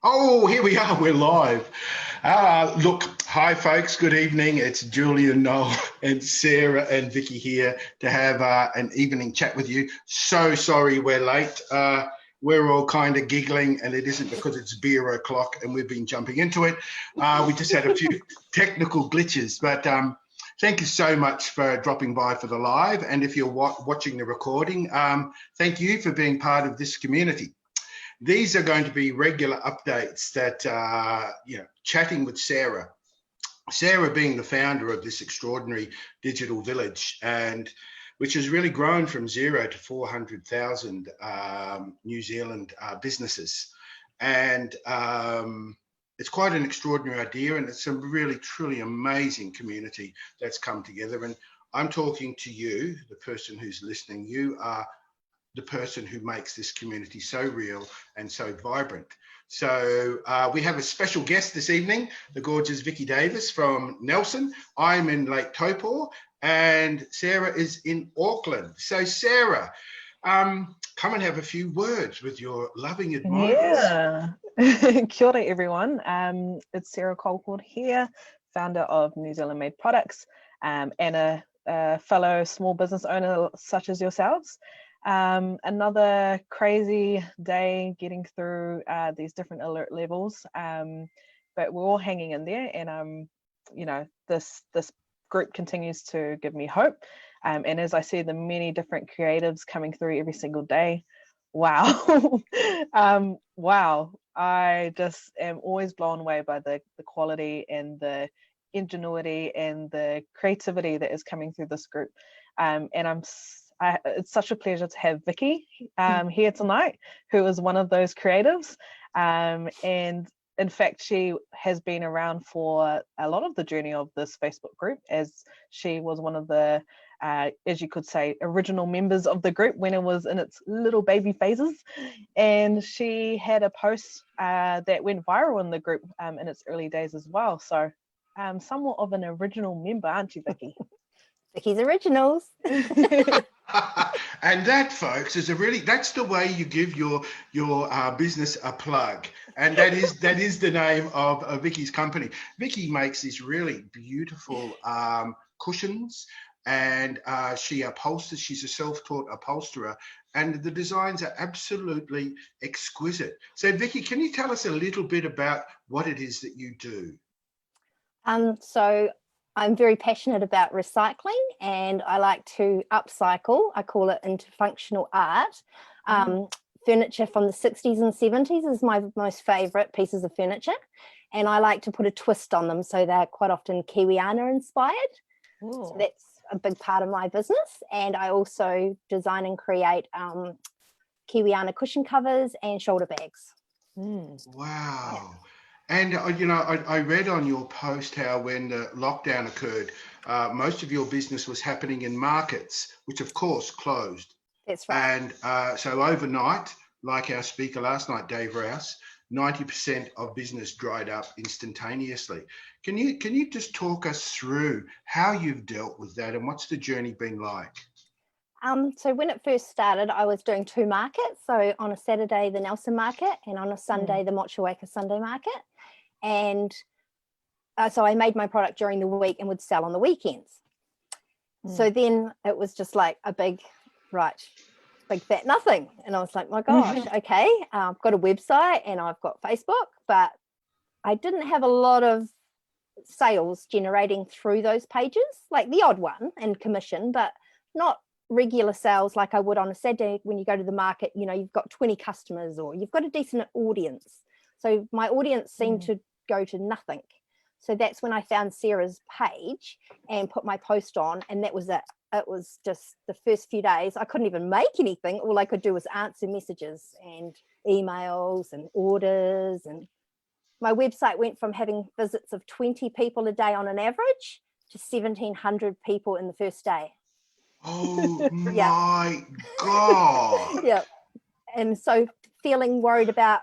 Oh, here we are. We're live. Look, hi, folks. Good evening. It's Julian, Noel, and Sarah and Vicky here to have an evening chat with you. So sorry we're late. We're all kind of giggling, and it isn't because it's beer o'clock and we've been jumping into it. We just had a few technical glitches, but thank you so much for dropping by for the live. And if you're watching the recording, thank you for being part of this community. These are going to be regular updates that, chatting with Sarah. Sarah being the founder of this extraordinary digital village, and which has really grown from 0 to 400,000 New Zealand businesses. And it's quite an extraordinary idea, and it's a really, truly amazing community that's come together. And I'm talking to you, the person who's listening. You are the person who makes this community so real and so vibrant. So we have a special guest this evening, the gorgeous Vicky Davis from Nelson. I'm in Lake Taupo and Sarah is in Auckland. So Sarah, come and have a few words with your loving admirers. Yeah. Kia ora, everyone. It's Sarah Colcord here, founder of New Zealand Made Products, and a fellow small business owner such as yourselves. Another crazy day getting through these different alert levels, but we're all hanging in there, and this group continues to give me hope, and as I see the many different creatives coming through every single day, wow. Wow, I just am always blown away by the quality and the ingenuity and the creativity that is coming through this group, and it's such a pleasure to have Vicky here tonight, who is one of those creatives. And in fact, she has been around for a lot of the journey of this Facebook group, as she was one of the, as you could say, original members of the group when it was in its little baby phases. And she had a post that went viral in the group in its early days as well. So somewhat of an original member, aren't you, Vicky? Vicky's Originals. And that, folks, that's the way you give your business a plug, and that is the name of Vicky's company. Vicky makes these really beautiful cushions, and she upholsters. She's a self-taught upholsterer, and the designs are absolutely exquisite. So Vicky, can you tell us a little bit about what it is that you do? So I'm very passionate about recycling, and I like to upcycle, I call it, into functional art. Furniture from the 60s and 70s is my most favourite pieces of furniture, and I like to put a twist on them, so they're quite often Kiwiana inspired. So that's a big part of my business. And I also design and create Kiwiana cushion covers and shoulder bags. Wow. Yeah. And, I read on your post how when the lockdown occurred, most of your business was happening in markets, which of course closed. That's right. And so overnight, like our speaker last night, Dave Rouse, 90% of business dried up instantaneously. Can you just talk us through how you've dealt with that and what's the journey been like? So when it first started, I was doing two markets. So on a Saturday, the Nelson market, and on a Sunday, the Motueka Sunday market. And so I made my product during the week and would sell on the weekends. So then it was just like a big fat nothing. And I was like, my gosh, okay, I've got a website and I've got Facebook, but I didn't have a lot of sales generating through those pages, like the odd one and commission, but not regular sales like I would on a Saturday when you go to the market. You've got 20 customers or you've got a decent audience. So my audience seemed to go to nothing. So that's when I found Sarah's page and put my post on, and that was it. It was just the first few days. I couldn't even make anything. All I could do was answer messages and emails and orders. And my website went from having visits of 20 people a day on an average to 1,700 people in the first day. Oh my God. Yeah. And so feeling worried about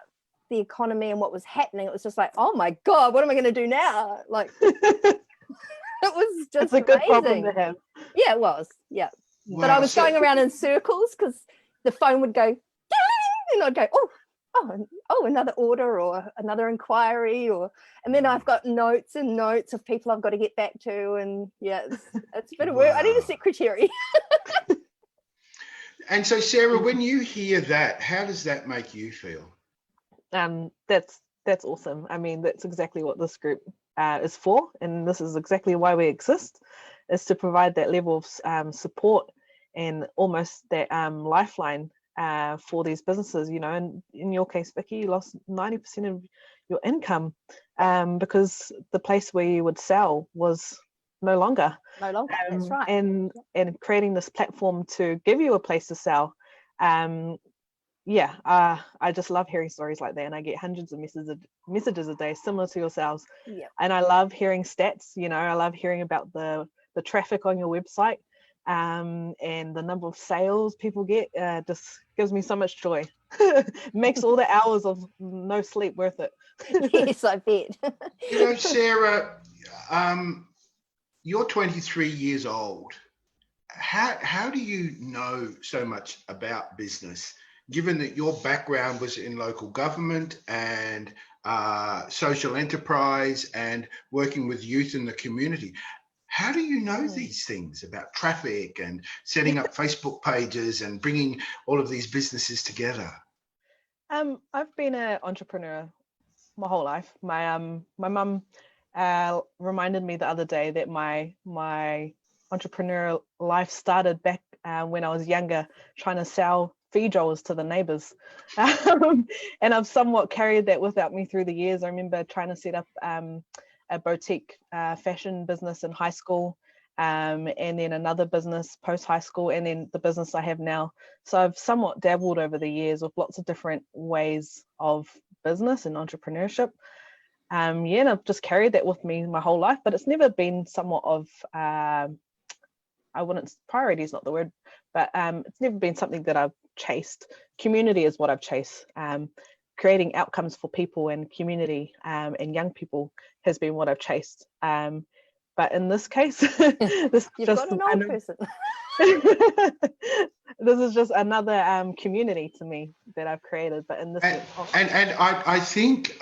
the economy and what was happening, it was just like, oh my God, what am I going to do now? Like, it was just it's a good amazing. problem to have. Yeah, it was. Yeah. Wow. But I was going around in circles because the phone would go, and I'd go, oh, oh, another order or another inquiry, and then I've got notes and notes of people I've got to get back to, and yeah, it's a bit of work. I need a secretary. And so, Sarah, when you hear that, how does that make you feel? That's awesome. I mean, that's exactly what this group is for, and this is exactly why we exist, is to provide that level of support and almost that lifeline for these businesses. You know, and in your case, Vicky, you lost 90% of your income because the place where you would sell was no longer. That's right. And creating this platform to give you a place to sell. I just love hearing stories like that, and I get hundreds of messages a day similar to yourselves. Yeah. And I love hearing stats. You know, I love hearing about the traffic on your website, and the number of sales people get. Just gives me so much joy. Makes all the hours of no sleep worth it. Yes, I bet. You know, Sarah, you're 23 years old. How do you know so much about business, given that your background was in local government and social enterprise and working with youth in the community? How do you know these things about traffic and setting up Facebook pages and bringing all of these businesses together? I've been an entrepreneur my whole life. My mum reminded me the other day that my entrepreneurial life started back when I was younger, trying to sell feed rollers to the neighbors. And I've somewhat carried that without me through the years. I remember trying to set up a boutique fashion business in high school, and then another business post high school, and then the business I have now. So I've somewhat dabbled over the years with lots of different ways of business and entrepreneurship. And I've just carried that with me my whole life, but it's never been somewhat of priority is not the word, but it's never been something that I've chased. Community is what I've chased. Creating outcomes for people and community and young people has been what I've chased. But in this case, this You've got an old person. This is just another community to me that I've created. But in this, I think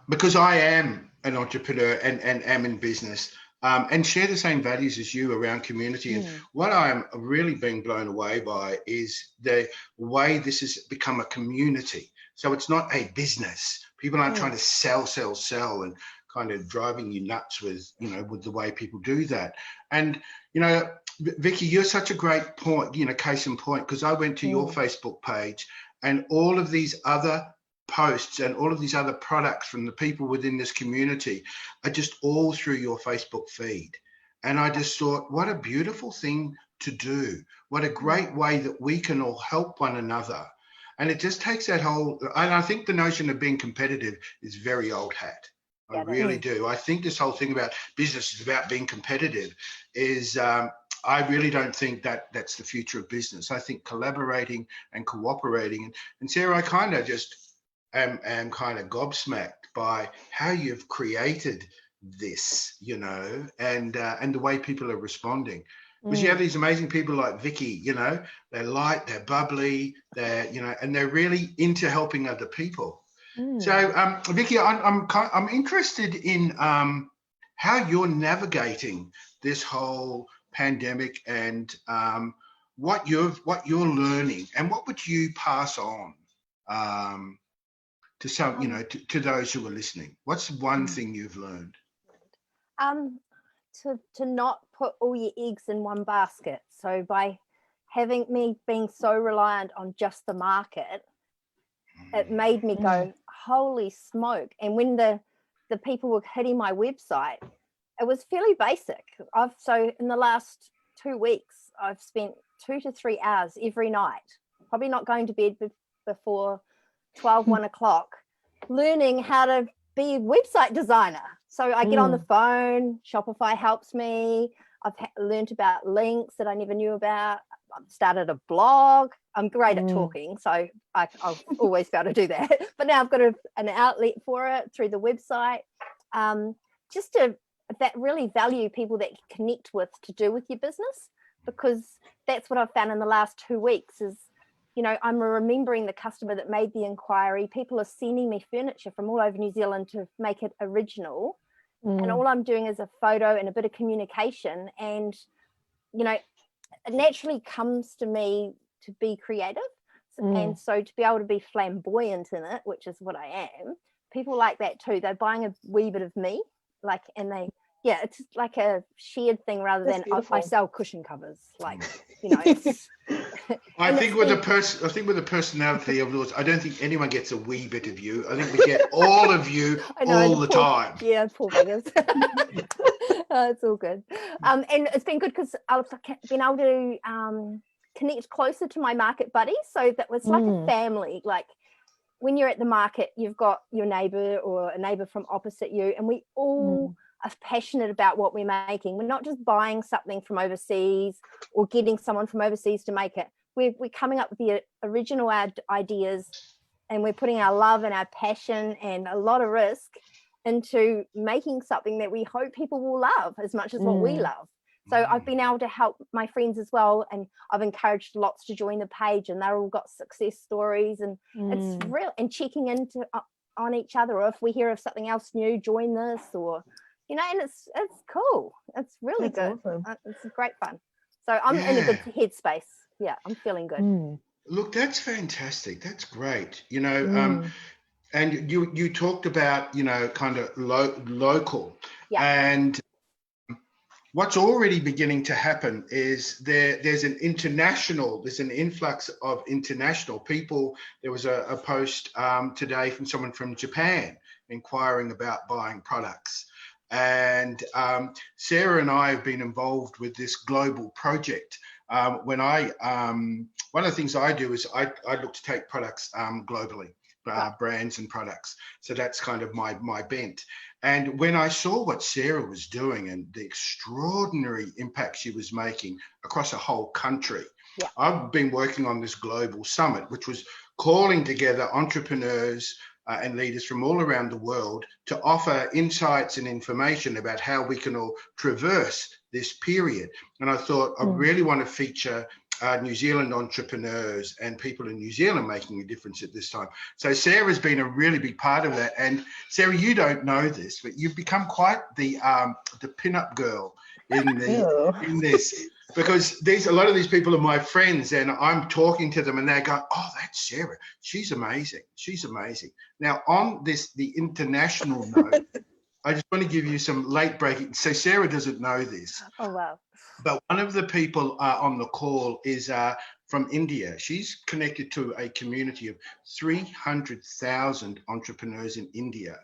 because I am an entrepreneur and am in business and share the same values as you around community. And what I'm really being blown away by is the way this has become a community. So it's not a business. People aren't trying to sell and kind of driving you nuts with, with the way people do that. And, Vicky, you're such a great point, case in point, because I went to your Facebook page and all of these other posts and all of these other products from the people within this community are just all through your Facebook feed. And I just thought, what a beautiful thing to do. What a great way that we can all help one another. And it just takes that whole, and I think the notion of being competitive is very old hat. I really do. I think this whole thing about business is about being competitive is, I really don't think that that's the future of business. I think collaborating and cooperating. And Sarah, I kind of just am kind of gobsmacked by how you've created this, and the way people are responding. Because you have these amazing people like Vicky, they're light, they're bubbly, they're, and they're really into helping other people. So, Vicky, I'm interested in how you're navigating this whole pandemic and what you're learning, and what would you pass on to some, to those who are listening. What's one thing you've learned? To not put all your eggs in one basket. So by having me being so reliant on just the market, it made me go, holy smoke. And when the people were hitting my website, it was fairly basic. So in the last 2 weeks, I've spent 2 to 3 hours every night, probably not going to bed before 1 o'clock, learning how to be a website designer. So I get on the phone, Shopify helps me. I've learned about links that I never knew about. I've started a blog. I'm great at talking, so I've always got to do that. But now I've got an outlet for it through the website. Just to really value people that you connect with to do with your business, because that's what I've found in the last 2 weeks is, you know, I'm remembering the customer that made the inquiry. People are sending me furniture from all over New Zealand to make it original. And all I'm doing is a photo and a bit of communication. And, you know, it naturally comes to me to be creative. And so to be able to be flamboyant in it, which is what I am, people like that too. They're buying a wee bit of me, like, and they, yeah, it's like a shared thing rather than I sell cushion covers, like, you know. It's, I think with the personality of yours, I don't think anyone gets a wee bit of you. I think we get all of you all the time. Yeah, poor beggars. It's all good. And it's been good because I've been able to connect closer to my market buddies. So that was like a family. Like when you're at the market, you've got your neighbor or a neighbor from opposite you, and we all are passionate about what we're making. We're not just buying something from overseas or getting someone from overseas to make it. We're coming up with the original ideas, and we're putting our love and our passion and a lot of risk into making something that we hope people will love as much as what we love. So I've been able to help my friends as well, and I've encouraged lots to join the page, and they're all got success stories, and it's real, and checking into on each other, or if we hear of something else new, join this, or, you know, and it's cool. It's really good. Awesome. It's great fun. So I'm in a good headspace. Yeah, I'm feeling good. Look, that's fantastic. That's great. You know, and you talked about, you know, kind of local, and what's already beginning to happen is there's an influx of international people. There was a post today from someone from Japan inquiring about buying products. And Sarah and I have been involved with this global project. One of the things I do is I look to take products globally, brands and products. So that's kind of my bent. And when I saw what Sarah was doing and the extraordinary impact she was making across a whole country, I've been working on this global summit, which was calling together entrepreneurs and leaders from all around the world to offer insights and information about how we can all traverse this period. And I thought I really want to feature New Zealand entrepreneurs and people in New Zealand making a difference at this time. So Sarah's been a really big part of that. And Sarah, you don't know this, but you've become quite the pin-up girl in this, because a lot of these people are my friends, and I'm talking to them and they go, "Oh, that's Sarah. She's amazing. She's amazing." Now, on the international note, I just want to give you some late breaking. So Sarah doesn't know this. Oh, wow. But one of the people on the call is from India. She's connected to a community of 300,000 entrepreneurs in India.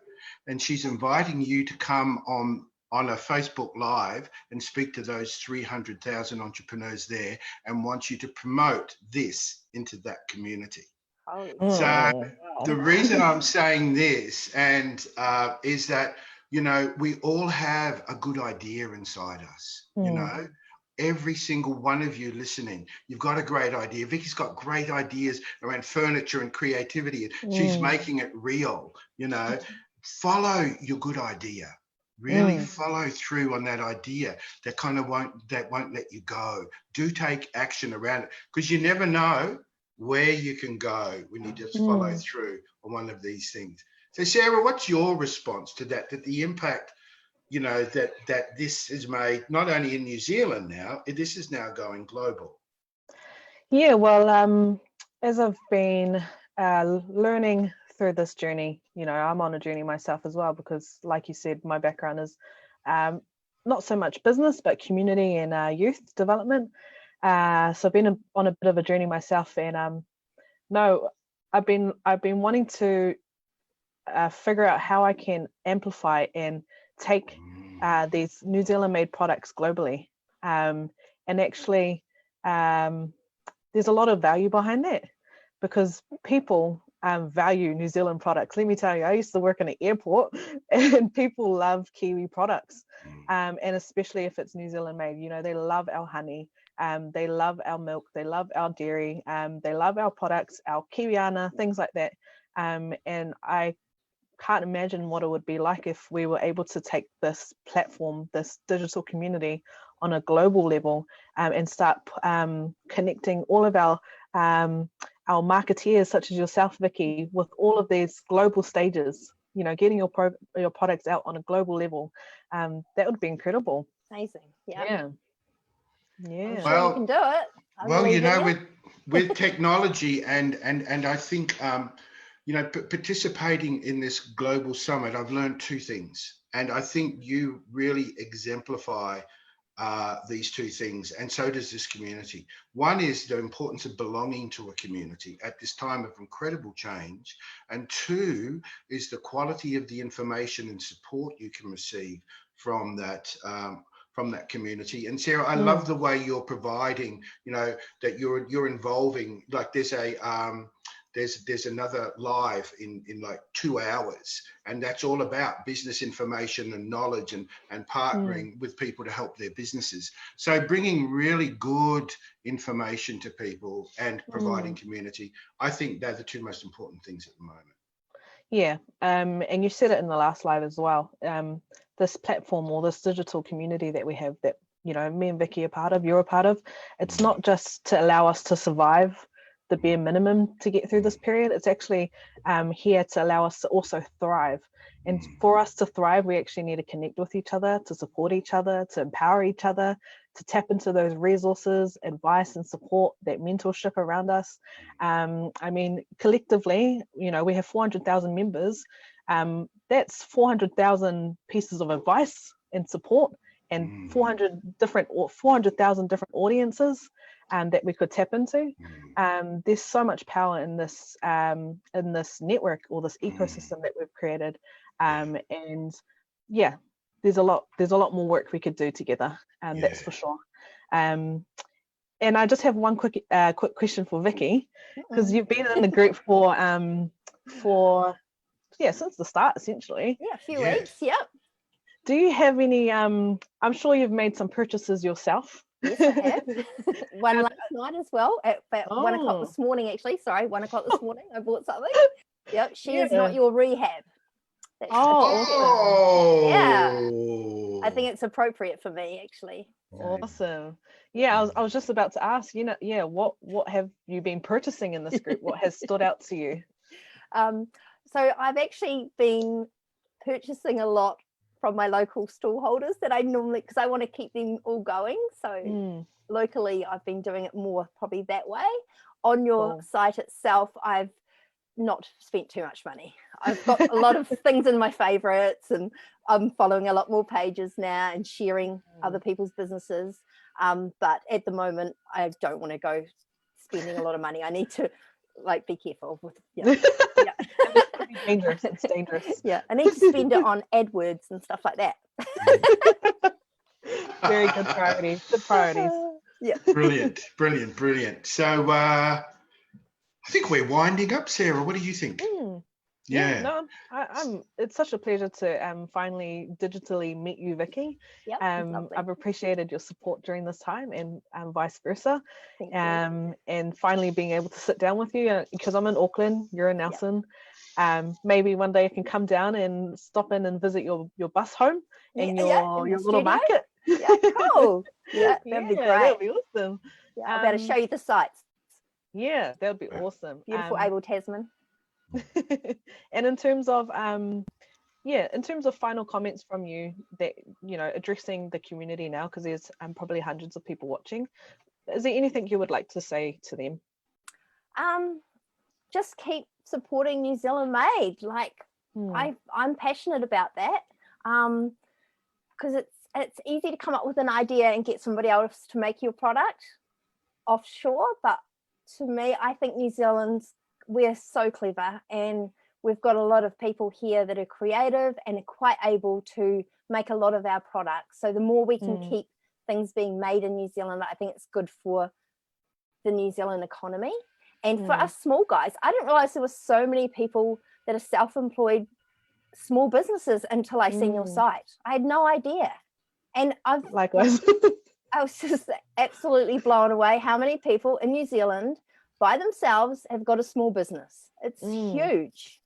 And she's inviting you to come on a Facebook Live and speak to those 300,000 entrepreneurs there, and wants you to promote this into that community. So the reason I'm saying this is that, you know, we all have a good idea inside us, you know. Every single one of you listening, you've got a great idea. Vicky's got great ideas around furniture and creativity. She's making it real, you know. Follow your good idea. Really follow through on that idea that won't let you go. Do take action around it, because you never know where you can go when you just follow through on one of these things. So Sarah, what's your response to that the impact, you know, that this is made not only in New Zealand now, this is now going global? Yeah, well, as I've been learning through this journey, you know, I'm on a journey myself as well, because like you said, my background is not so much business, but community and youth development. So I've been on a bit of a journey myself, and I've been wanting to figure out how I can amplify and take these New Zealand made products globally, and actually there's a lot of value behind that, because people value New Zealand products. Let me tell you, I used to work in an airport and people love Kiwi products, and especially if it's New Zealand made. You know, they love our honey, they love our milk, they love our dairy, they love our products, our Kiwiana, things like that. And I can't imagine what it would be like if we were able to take this platform, this digital community, on a global level, and start connecting all of our our marketeers such as yourself, Vicky, with all of these global stages, getting your products out on a global level, that would be incredible. Amazing. Yeah. I'm sure you can do it. I believe in you. with technology and I think participating in this global summit, I've learned two things, and I think you really exemplify these two things, and so does this community. One is the importance of belonging to a community at this time of incredible change, and two is the quality of the information and support you can receive from that community. And Sarah, I love the way you're providing, that you're involving, like there's another live in like 2 hours, and that's all about business information and knowledge and partnering with people to help their businesses. So bringing really good information to people and providing community, I think they're the two most important things at the moment. Yeah, and you said it in the last live as well. This platform or this digital community that we have, that me and Vicky are part of, you're a part of, it's not just to allow us to survive the bare minimum to get through this period. It's actually here to allow us to also thrive. And for us to thrive, we actually need to connect with each other, to support each other, to empower each other, to tap into those resources, advice and support, that mentorship around us. I mean, collectively, we have 400,000 members. That's 400,000 pieces of advice and support, and 400,000 different audiences that we could tap into. There's so much power in this network or this ecosystem that we've created, and yeah, there's a lot more work we could do together, that's for sure. And I just have one quick question for Vicky, because you've been in the group for since the start, essentially. A few weeks. Yep. Do you have any I'm sure you've made some purchases yourself? Yes, I have. One last night as well, at 1 o'clock this morning, actually. Sorry, 1 o'clock this morning, I bought something. Yep, she is not your rehab. That's yeah. I think it's appropriate for me, actually. Awesome. Yeah, I was just about to ask, what have you been purchasing in this group? What has stood out to you? So I've actually been purchasing a lot from my local stallholders that I normally, because I want to keep them all going. So locally, I've been doing it more probably that way. On your site itself, I've not spent too much money. I've got a lot of things in my favorites, and I'm following a lot more pages now and sharing other people's businesses. But at the moment, I don't want to go spending a lot of money. I need to be careful with It's dangerous. Yeah, I need to spend it on AdWords and stuff like that. Very good priorities. Good priorities. Yeah. Brilliant. So I think we're winding up, Sarah. What do you think? It's such a pleasure to finally digitally meet you, Vicky. Yep, I've appreciated your support during this time, and vice versa. Thank you. And finally being able to sit down with you, because I'm in Auckland, you're in Nelson. Maybe one day I can come down and stop in and visit your bus home and your little market. Yeah, cool. Yeah, that'd be great. That'd be awesome. Yeah, I'll be able to show you the sites. Yeah, that'd be awesome. Beautiful Abel Tasman. And in terms of final comments from you, that addressing the community now, because there's probably hundreds of people watching, is there anything you would like to say to them? Just keep supporting New Zealand made. I'm passionate about that, because it's easy to come up with an idea and get somebody else to make your product offshore, but to me, I think New Zealand's, we're so clever, and we've got a lot of people here that are creative and are quite able to make a lot of our products. So the more we can keep things being made in New Zealand, I think it's good for the New Zealand economy. And for us small guys, I didn't realize there were so many people that are self-employed small businesses until I seen your site. I had no idea. And likewise. I was just absolutely blown away how many people in New Zealand by themselves have got a small business. It's huge,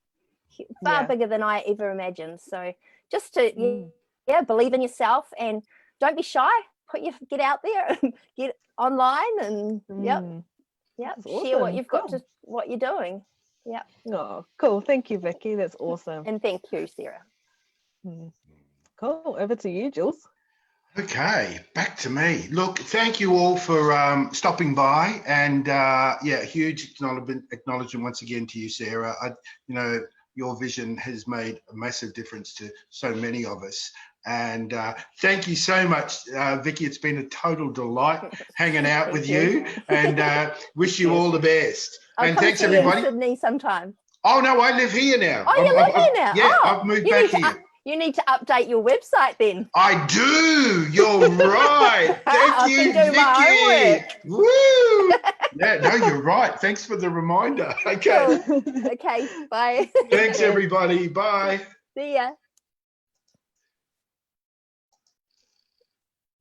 far bigger than I ever imagined. So just to believe in yourself and don't be shy. Get out there and get online and That's share awesome. what you've got to what you're doing. Yeah. Oh, cool. Thank you, Vicky. That's awesome. And thank you, Sarah. Cool. Over to you, Jules. Okay, back to me. Look, thank you all for stopping by, and huge acknowledgement once again to you, Sarah. Your vision has made a massive difference to so many of us, and thank you so much, Vicky. It's been a total delight hanging out with you, and wish you all the best. I'll come Thanks, see you everybody. in Sydney sometime. Oh no, I live here now. Oh, you live here now? Yeah, Oh, I've moved back here. You need to update your website then. I do. You're right. Thank you, can do my Vicky. Woo! Yeah, no, you're right. Thanks for the reminder. Okay. Cool. Okay, bye. Thanks, everybody. Bye. See ya.